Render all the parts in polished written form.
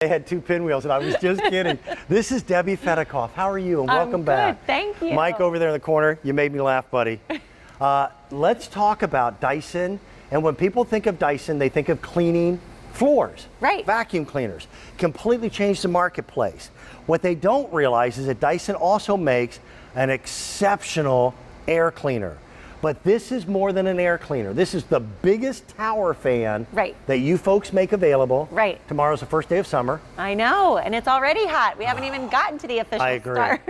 They had two pinwheels, and I was just kidding. This is Debbie Fedikoff. How are you? And welcome back. Good, thank you. Mike over there in the corner, you made me laugh, buddy. Let's talk about Dyson. And when people think of Dyson, they think of cleaning floors. Right. Vacuum cleaners. Completely changed the marketplace. What they don't realize is that Dyson also makes an exceptional air cleaner. But this is more than an air cleaner. This is the biggest tower fan that you folks make available. Right. Tomorrow's the first day of summer. I know, and it's already hot. We haven't even gotten to the official start.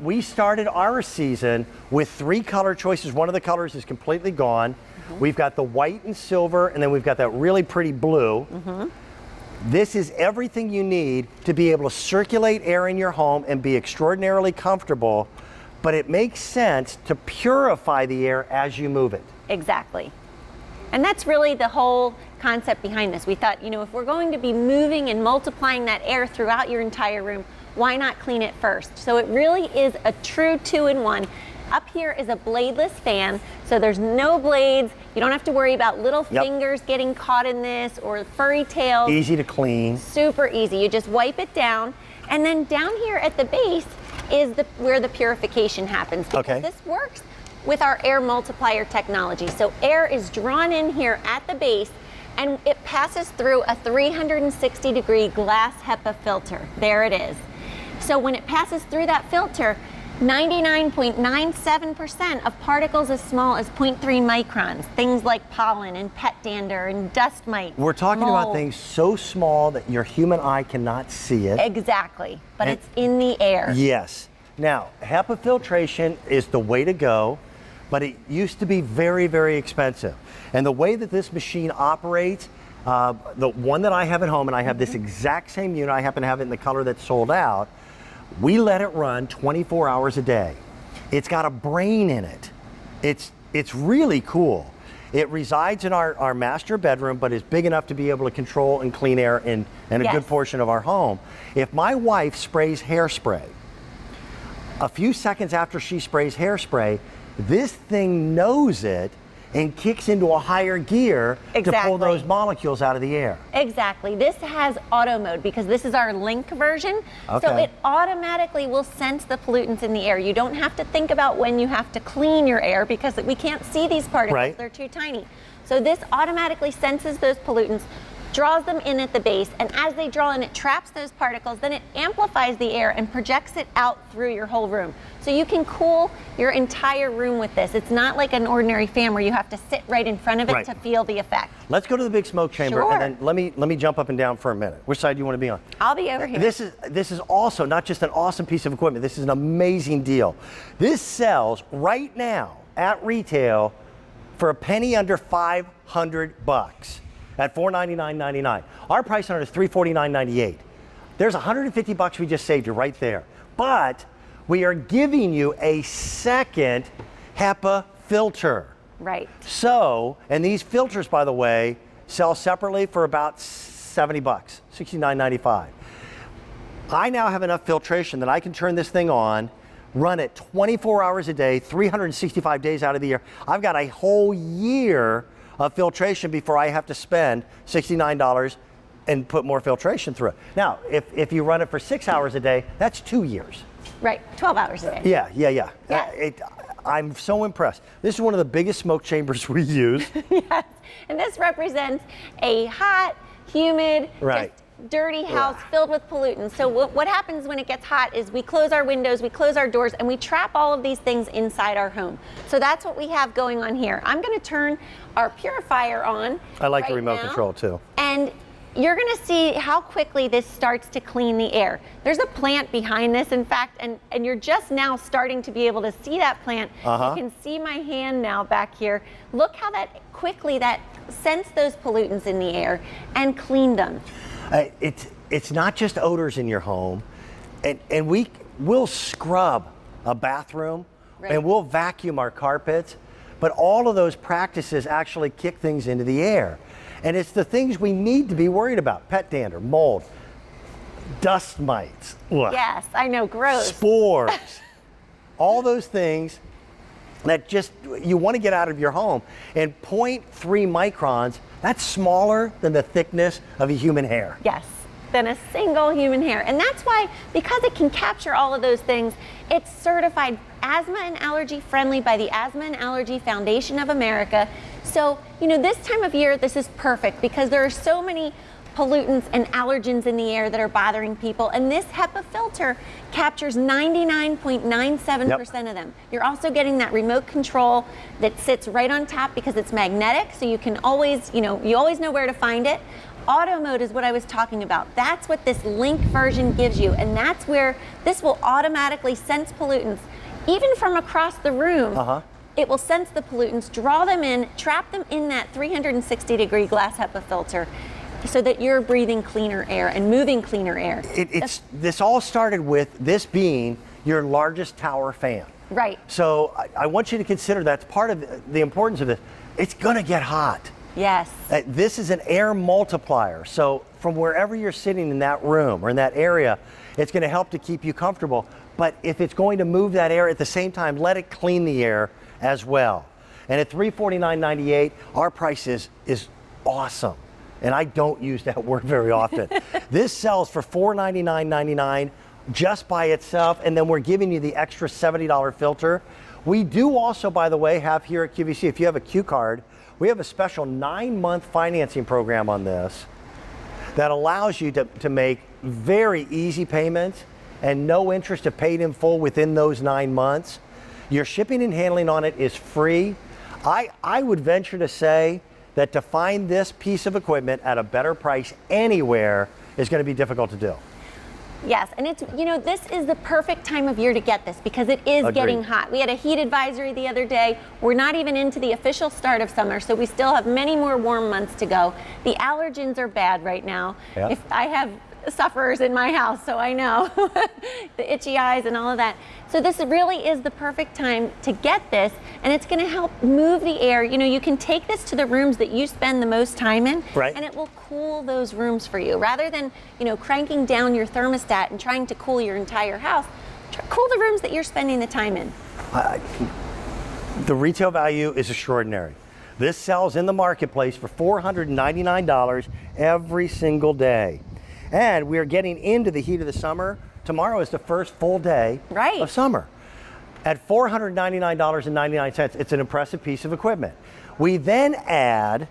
We started our season with 3 color choices. One of the colors is completely gone. We've got the white and silver, and then we've got that really pretty blue. This is everything you need to be able to circulate air in your home and be extraordinarily comfortable. But it makes sense to purify the air as you move it. Exactly. And that's really the whole concept behind this. We thought, if we're going to be moving and multiplying that air throughout your entire room, why not clean it first? So it really is a true 2-in-1. Up here is a bladeless fan, so there's no blades. You don't have to worry about little fingers getting caught in this or furry tails. Easy to clean. Super easy. You just wipe it down. And then down here at the base is where the purification happens. Because this works with our air multiplier technology. So air is drawn in here at the base, and it passes through a 360-degree glass HEPA filter. There it is. So when it passes through that filter, 99.97% of particles as small as 0.3 microns, things like pollen and pet dander and dust mites. We're talking about things so small that your human eye cannot see it. Exactly, but it's in the air. Yes. Now, HEPA filtration is the way to go, but it used to be very, very expensive. And the way that this machine operates, the one that I have at home, and I have this exact same unit, I happen to have it in the color that's sold out, we let it run 24 hours a day. It's got a brain in it. It's really cool. It resides in our master bedroom, but is big enough to be able to control and clean air in a good portion of our home. If my wife sprays hairspray, a few seconds after she sprays hairspray, this thing knows it and kicks into a higher gear to pull those molecules out of the air. Exactly. This has auto mode because this is our link version. So it automatically will sense the pollutants in the air. You don't have to think about when you have to clean your air because we can't see these particles. They're too tiny. So this automatically senses those pollutants, draws them in at the base, and as they draw in, it traps those particles, then it amplifies the air and projects it out through your whole room. So you can cool your entire room with this. It's not like an ordinary fan where you have to sit right in front of it to feel the effect. Let's go to the big smoke chamber, and then let me jump up and down for a minute. Which side do you want to be on? I'll be over here. This is also not just an awesome piece of equipment, this is an amazing deal. This sells right now at retail for a penny under $500 at $499.99. Our price on it is $349.98. There's $150 we just saved you right there. But we are giving you a second HEPA filter. Right. So, and these filters, by the way, sell separately for about $70, $69.95. I now have enough filtration that I can turn this thing on, run it 24 hours a day, 365 days out of the year. I've got a whole year of filtration before I have to spend $69 and put more filtration through it. Now, if you run it for 6 hours a day, that's 2 years. Right, 12 hours a day. Yeah. I'm so impressed. This is one of the biggest smoke chambers we use. Yes, and this represents a hot, humid, just dirty house filled with pollutants. So what happens when it gets hot is we close our windows, we close our doors, and we trap all of these things inside our home. So that's what we have going on here. I'm going to turn our purifier on. I like the remote control too. And you're going to see how quickly this starts to clean the air. There's a plant behind this, in fact, and you're just now starting to be able to see that plant. You can see my hand now back here. Look how that quickly that sense those pollutants in the air and clean them. It's not just odors in your home, and we'll scrub a bathroom and we'll vacuum our carpets, but all of those practices actually kick things into the air. And it's the things we need to be worried about: pet dander, mold, dust mites. Yes, I know, gross. Spores, all those things that just you want to get out of your home. And 0.3 microns, that's smaller than the thickness of a human hair. Yes. than a single human hair. And that's why, because it can capture all of those things, it's certified asthma and allergy friendly by the Asthma and Allergy Foundation of America. So, you know, this time of year, this is perfect because there are so many pollutants and allergens in the air that are bothering people, and this HEPA filter captures 99.97% of them. You're also getting that remote control that sits right on top because it's magnetic, so you can always, you always know where to find it. Auto mode is what I was talking about. That's what this link version gives you, and that's where this will automatically sense pollutants, even from across the room. It will sense the pollutants, draw them in, trap them in that 360-degree glass HEPA filter, so that you're breathing cleaner air and moving cleaner air. This all started with this being your largest tower fan. Right. So I want you to consider that's part of the importance of this. It's gonna get hot. Yes. This is an air multiplier. So from wherever you're sitting in that room or in that area, it's gonna help to keep you comfortable. But if it's going to move that air at the same time, let it clean the air as well. And at $349.98, our price is awesome. And I don't use that word very often. This sells for $499.99 just by itself, and then we're giving you the extra $70 filter. We do also, by the way, have here at QVC, if you have a Q card, we have a special 9-month financing program on this that allows you to make very easy payments and no interest if paid in full within those 9 months. Your shipping and handling on it is free. I would venture to say that to find this piece of equipment at a better price anywhere is going to be difficult to do. Yes, and it's, this is the perfect time of year to get this because it is getting hot. We had a heat advisory the other day. We're not even into the official start of summer, so we still have many more warm months to go. The allergens are bad right now. Yeah. If I have sufferers in my house, so I know the itchy eyes and all of that. So this really is the perfect time to get this, and it's going to help move the air. You can take this to the rooms that you spend the most time in, and it will cool those rooms for you. Rather than, cranking down your thermostat and trying to cool your entire house, cool the rooms that you're spending the time in. The retail value is extraordinary. This sells in the marketplace for $499 every single day. And we are getting into the heat of the summer. Tomorrow is the first full day of summer. At $499.99, it's an impressive piece of equipment. We then add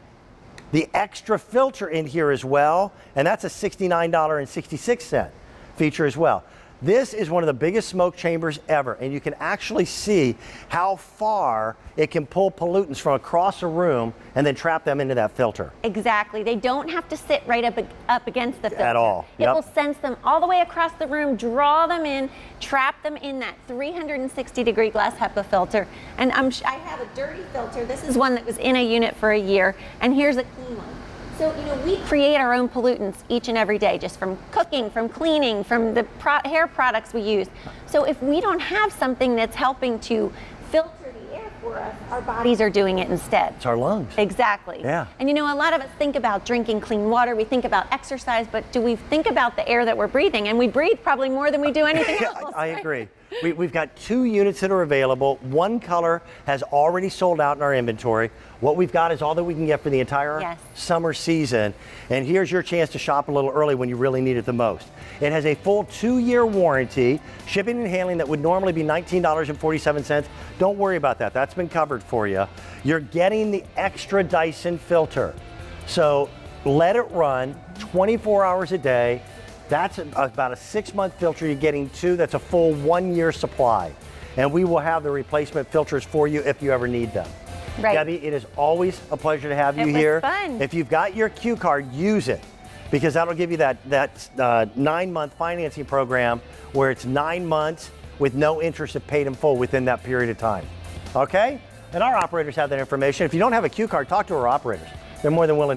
the extra filter in here as well, and that's a $69.66 feature as well. This is one of the biggest smoke chambers ever, and you can actually see how far it can pull pollutants from across a room and then trap them into that filter. Exactly. They don't have to sit right up against the filter. At all. It will sense them all the way across the room, draw them in, trap them in that 360-degree glass HEPA filter. And I have a dirty filter. This is one that was in a unit for a year, and here's a clean one. So, we create our own pollutants each and every day, just from cooking, from cleaning, from the hair products we use. So if we don't have something that's helping to filter the air for us, our bodies are doing it instead. It's our lungs. Exactly. Yeah. And a lot of us think about drinking clean water, we think about exercise, but do we think about the air that we're breathing? And we breathe probably more than we do anything else. I agree. We've got 2 units that are available. One color has already sold out in our inventory. What we've got is all that we can get for the entire summer season. And here's your chance to shop a little early when you really need it the most. It has a full 2-year warranty. Shipping and handling that would normally be $19.47. Don't worry about that. That's been covered for you. You're getting the extra Dyson filter. So let it run 24 hours a day. That's about a 6-month filter. You're getting 2. That's a full 1-year supply. And we will have the replacement filters for you if you ever need them. Right. Debbie, it is always a pleasure to have you here. It was fun. If you've got your Q card, use it, because that'll give you that 9-month financing program where it's 9 months with no interest if paid in full within that period of time. Okay? And our operators have that information. If you don't have a Q card, talk to our operators. They're more than willing